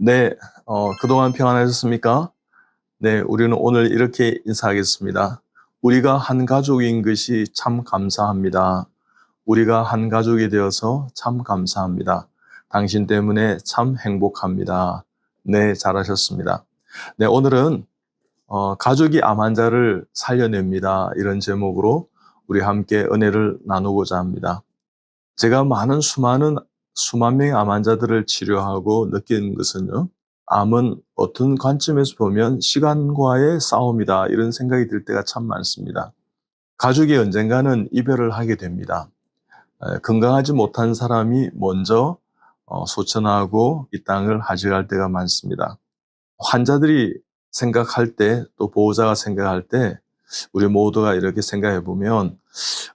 네, 그동안 평안하셨습니까? 네, 우리는 오늘 이렇게 인사하겠습니다. 우리가 한 가족인 것이 참 감사합니다. 우리가 한 가족이 되어서 참 감사합니다. 당신 때문에 참 행복합니다. 네, 잘하셨습니다. 네, 오늘은 가족이 암 환자를 살려냅니다. 이런 제목으로 우리 함께 은혜를 나누고자 합니다. 제가 수만 명의 암 환자들을 치료하고 느낀 것은요, 암은 어떤 관점에서 보면 시간과의 싸움이다, 이런 생각이 들 때가 참 많습니다. 가족이 언젠가는 이별을 하게 됩니다. 건강하지 못한 사람이 먼저 소천하고 이 땅을 하직할 때가 많습니다. 환자들이 생각할 때, 또 보호자가 생각할 때, 우리 모두가 이렇게 생각해 보면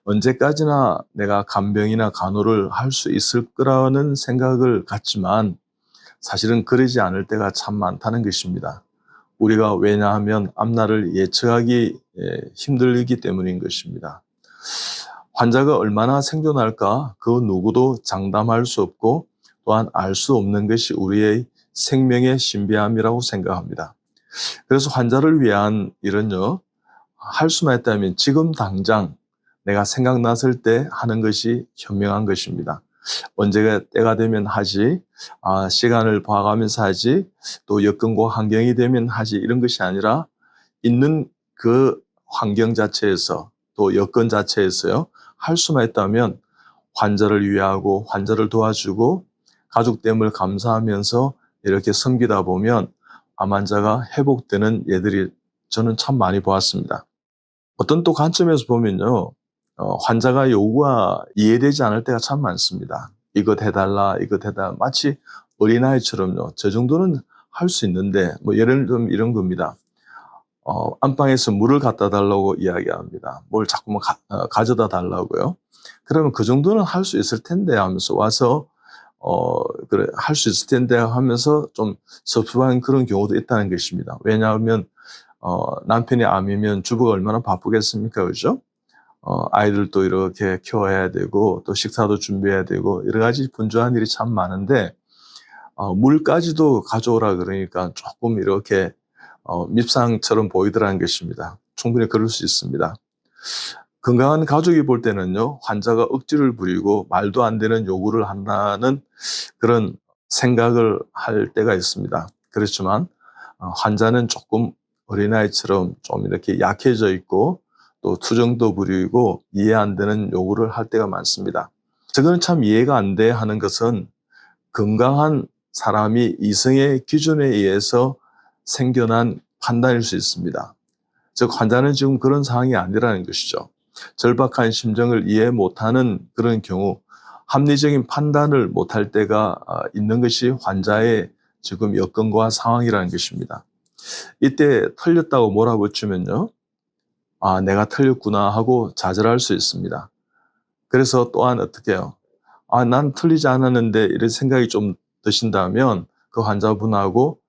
언제까지나 내가 간병이나 간호를 할 수 있을 거라는 생각을 갖지만 사실은 그러지 않을 때가 참 많다는 것입니다. 우리가 왜냐하면 앞날을 예측하기 힘들기 때문인 것입니다. 환자가 얼마나 생존할까 그 누구도 장담할 수 없고 또한 알 수 없는 것이 우리의 생명의 신비함이라고 생각합니다. 그래서 환자를 위한 일은요, 할 수만 있다면 지금 당장 내가 생각났을 때 하는 것이 현명한 것입니다. 언제가 때가 되면 하지, 시간을 봐가면서 하지, 또 여건과 환경이 되면 하지, 이런 것이 아니라 있는 그 환경 자체에서 또 여건 자체에서요, 할 수만 있다면 환자를 위하고 환자를 도와주고 가족됨을 감사하면서 이렇게 섬기다 보면 암 환자가 회복되는 예들이 저는 참 많이 보았습니다. 어떤 또 관점에서 보면요, 환자가 요구가 이해되지 않을 때가 참 많습니다. 이것 해달라, 이것 해달라. 마치 어린아이처럼요. 저 정도는 할 수 있는데, 예를 들면 이런 겁니다. 안방에서 물을 갖다 달라고 이야기합니다. 뭘 자꾸만 가져다 달라고요. 그러면 그 정도는 할 수 있을 텐데 하면서 와서, 그래, 할 수 있을 텐데 하면서 좀 섭섭한 그런 경우도 있다는 것입니다. 왜냐하면, 남편이 암이면 주부가 얼마나 바쁘겠습니까? 그죠? 아이들도 이렇게 키워야 되고, 또 식사도 준비해야 되고, 여러 가지 분주한 일이 참 많은데, 물까지도 가져오라 그러니까 조금 이렇게, 밉상처럼 보이더라는 것입니다. 충분히 그럴 수 있습니다. 건강한 가족이 볼 때는요, 환자가 억지를 부리고 말도 안 되는 요구를 한다는 그런 생각을 할 때가 있습니다. 그렇지만, 환자는 조금 어린아이처럼 좀 이렇게 약해져 있고 또 투정도 부리고 이해 안 되는 요구를 할 때가 많습니다. 저거는 참 이해가 안 돼 하는 것은 건강한 사람이 이성의 기준에 의해서 생겨난 판단일 수 있습니다. 즉 환자는 지금 그런 상황이 아니라는 것이죠. 절박한 심정을 이해 못하는 그런 경우 합리적인 판단을 못할 때가 있는 것이 환자의 지금 여건과 상황이라는 것입니다. 이때 틀렸다고 몰아붙이면요, 내가 틀렸구나 하고 좌절할 수 있습니다. 그래서 또한 어떻게 해요? 난 틀리지 않았는데 이런 생각이 좀 드신다면 그 환자분하고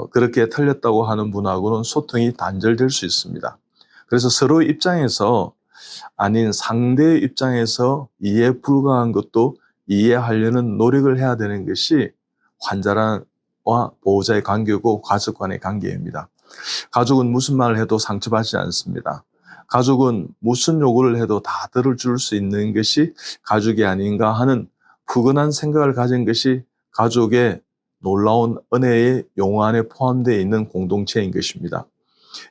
그렇게 틀렸다고 하는 분하고는 소통이 단절될 수 있습니다. 그래서 서로 입장에서 아닌 상대의 입장에서 이해 불가한 것도 이해하려는 노력을 해야 되는 것이 환자와 보호자의 관계고 가족 간의 관계입니다. 가족은 무슨 말을 해도 상처받지 않습니다. 가족은 무슨 요구를 해도 다 들어줄 수 있는 것이 가족이 아닌가 하는 푸근한 생각을 가진 것이 가족의 놀라운 은혜의 용어 안에 포함되어 있는 공동체인 것입니다.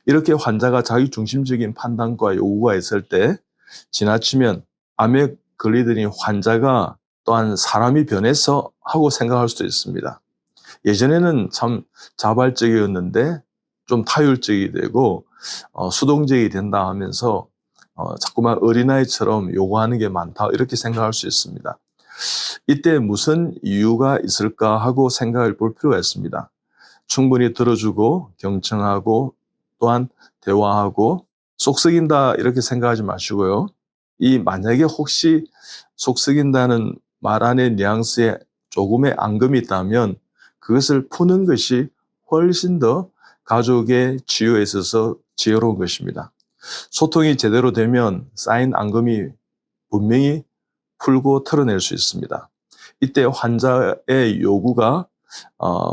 이렇게 환자가 자기중심적인 판단과 요구가 있을 때 지나치면 암에 걸리더니 환자가 또한 사람이 변해서 하고 생각할 수도 있습니다. 예전에는 참 자발적이었는데 좀 타율적이 되고 수동적이 된다 하면서 자꾸만 어린아이처럼 요구하는 게 많다, 이렇게 생각할 수 있습니다. 이때 무슨 이유가 있을까 하고 생각을 볼 필요가 있습니다. 충분히 들어주고 경청하고 또한 대화하고 속 썩인다 이렇게 생각하지 마시고요. 만약에 혹시 속 썩인다는 말 안에 뉘앙스에 조금의 앙금이 있다면 그것을 푸는 것이 훨씬 더 가족의 치유에 있어서 지혜로운 것입니다. 소통이 제대로 되면 쌓인 앙금이 분명히 풀고 털어낼 수 있습니다. 이때 환자의 요구가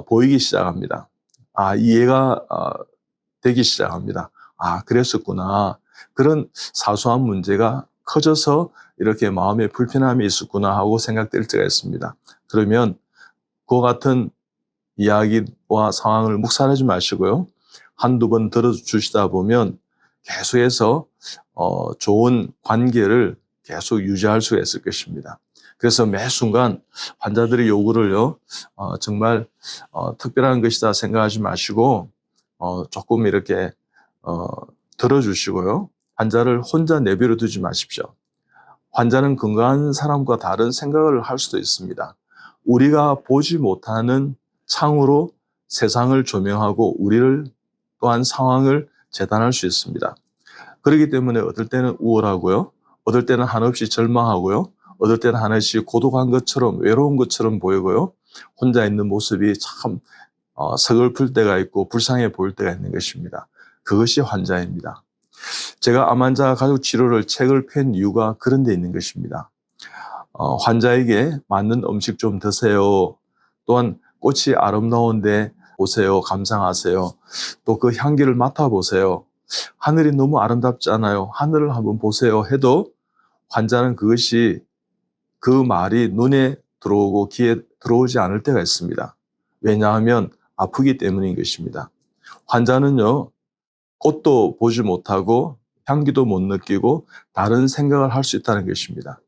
보이기 시작합니다. 이해가 되기 시작합니다. 그랬었구나. 그런 사소한 문제가 커져서 이렇게 마음에 불편함이 있었구나 하고 생각될 때가 있습니다. 그러면 그와 같은 이야기와 상황을 묵살하지 마시고요. 한두 번 들어주시다 보면 계속해서 좋은 관계를 계속 유지할 수가 있을 것입니다. 그래서 매 순간 환자들의 요구를요, 정말 특별한 것이다 생각하지 마시고 조금 이렇게 들어주시고요. 환자를 혼자 내버려 두지 마십시오. 환자는 건강한 사람과 다른 생각을 할 수도 있습니다. 우리가 보지 못하는 창으로 세상을 조명하고 우리를 또한 상황을 재단할 수 있습니다. 그렇기 때문에 어떨 때는 우울하고요. 어떨 때는 한없이 절망하고요. 어떨 때는 한없이 고독한 것처럼 외로운 것처럼 보이고요. 혼자 있는 모습이 참 서글플 때가 있고 불쌍해 보일 때가 있는 것입니다. 그것이 환자입니다. 제가 암 환자 가족 치료를 책을 편 이유가 그런 데 있는 것입니다. 환자에게 맞는 음식 좀 드세요. 또한 꽃이 아름다운데 보세요. 감상하세요. 또 그 향기를 맡아보세요. 하늘이 너무 아름답지 않아요? 하늘을 한번 보세요 해도 환자는 그것이 그 말이 눈에 들어오고 귀에 들어오지 않을 때가 있습니다. 왜냐하면 아프기 때문인 것입니다. 환자는요, 꽃도 보지 못하고 향기도 못 느끼고 다른 생각을 할 수 있다는 것입니다.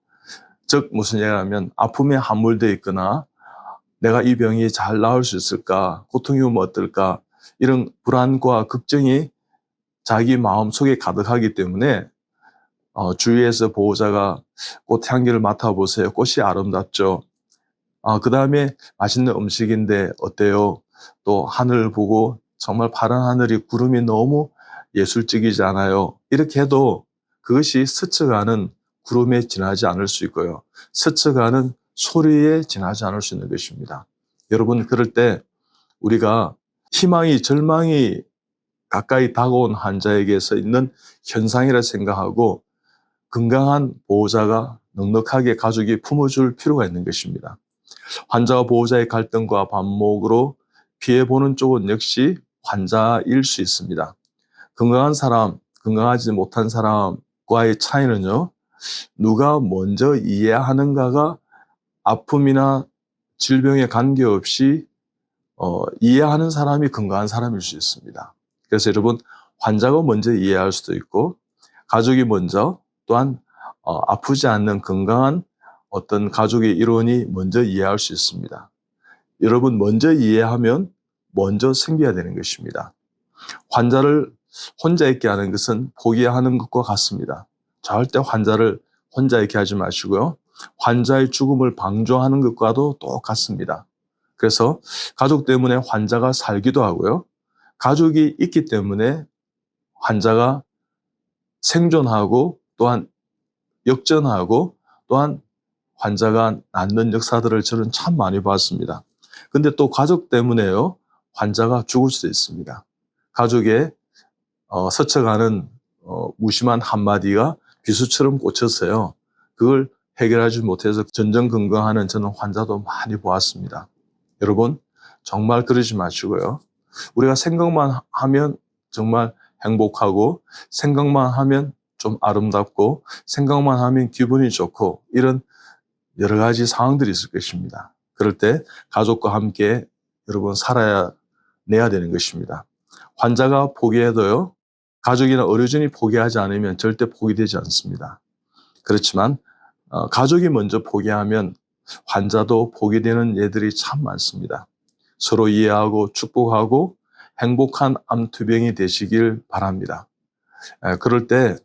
즉 무슨 얘기냐면 아픔에 함몰되어 있거나 내가 이 병이 잘 나을 수 있을까, 고통이 오면 어떨까, 이런 불안과 걱정이 자기 마음속에 가득하기 때문에 주위에서 보호자가 꽃 향기를 맡아보세요. 꽃이 아름답죠. 그 다음에 맛있는 음식인데 어때요? 또 하늘을 보고 정말 파란 하늘이 구름이 너무 예술적이지 않아요? 이렇게 해도 그것이 스쳐가는 구름에 지나지 않을 수 있고요. 스쳐가는 소리에 지나지 않을 수 있는 것입니다. 여러분, 그럴 때 우리가 희망이, 절망이 가까이 다가온 환자에게서 있는 현상이라 생각하고 건강한 보호자가 넉넉하게 가족이 품어줄 필요가 있는 것입니다. 환자와 보호자의 갈등과 반목으로 피해보는 쪽은 역시 환자일 수 있습니다. 건강한 사람, 건강하지 못한 사람과의 차이는요, 누가 먼저 이해하는가가 아픔이나 질병에 관계없이 이해하는 사람이 건강한 사람일 수 있습니다. 그래서 여러분, 환자가 먼저 이해할 수도 있고 가족이 먼저 또한 아프지 않는 건강한 어떤 가족의 일원이 먼저 이해할 수 있습니다. 여러분, 먼저 이해하면 먼저 생겨야 되는 것입니다. 환자를 혼자 있게 하는 것은 포기하는 것과 같습니다. 절대 환자를 혼자 있게 하지 마시고요. 환자의 죽음을 방조하는 것과도 똑같습니다. 그래서 가족 때문에 환자가 살기도 하고요. 가족이 있기 때문에 환자가 생존하고 또한 역전하고 또한 환자가 낫는 역사들을 저는 참 많이 봤습니다. 근데 또 가족 때문에요, 환자가 죽을 수도 있습니다. 가족의 스쳐가는 무심한 한마디가 비수처럼 꽂혔어요. 그걸 해결하지 못해서 전전긍긍하는 저는 환자도 많이 보았습니다. 여러분, 정말 그러지 마시고요. 우리가 생각만 하면 정말 행복하고 생각만 하면 좀 아름답고 생각만 하면 기분이 좋고 이런 여러 가지 상황들이 있을 것입니다. 그럴 때 가족과 함께 여러분 살아내야 되는 것입니다. 환자가 포기해도요, 가족이나 의료진이 포기하지 않으면 절대 포기되지 않습니다. 그렇지만 가족이 먼저 포기하면 환자도 포기되는 예들이 참 많습니다. 서로 이해하고 축복하고 행복한 암투병이 되시길 바랍니다. 그럴 때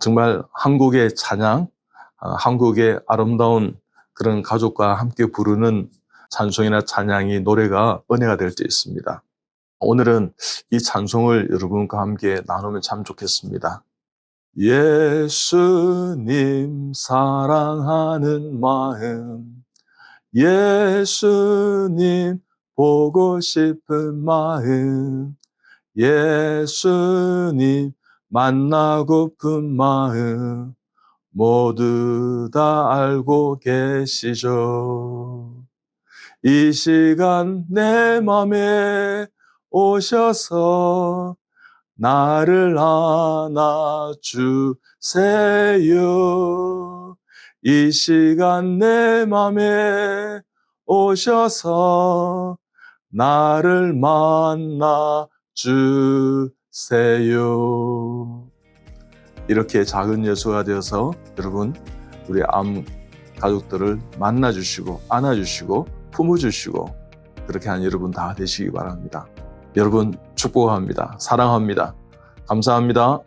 정말 한국의 찬양, 한국의 아름다운 그런 가족과 함께 부르는 찬송이나 찬양이 노래가 은혜가 될 때 있습니다. 오늘은 이 찬송을 여러분과 함께 나누면 참 좋겠습니다. 예수님 사랑하는 마음, 예수님 보고 싶은 마음, 예수님 만나고픈 마음 모두 다 알고 계시죠. 이 시간 내 맘에 오셔서 나를 안아주세요. 이 시간 내 맘에 오셔서 나를 만나주세요. 이렇게 작은 예수가 되어서 여러분, 우리 암 가족들을 만나주시고 안아주시고 품어주시고 그렇게 하는 여러분 다 되시기 바랍니다. 여러분 축복합니다. 사랑합니다. 감사합니다.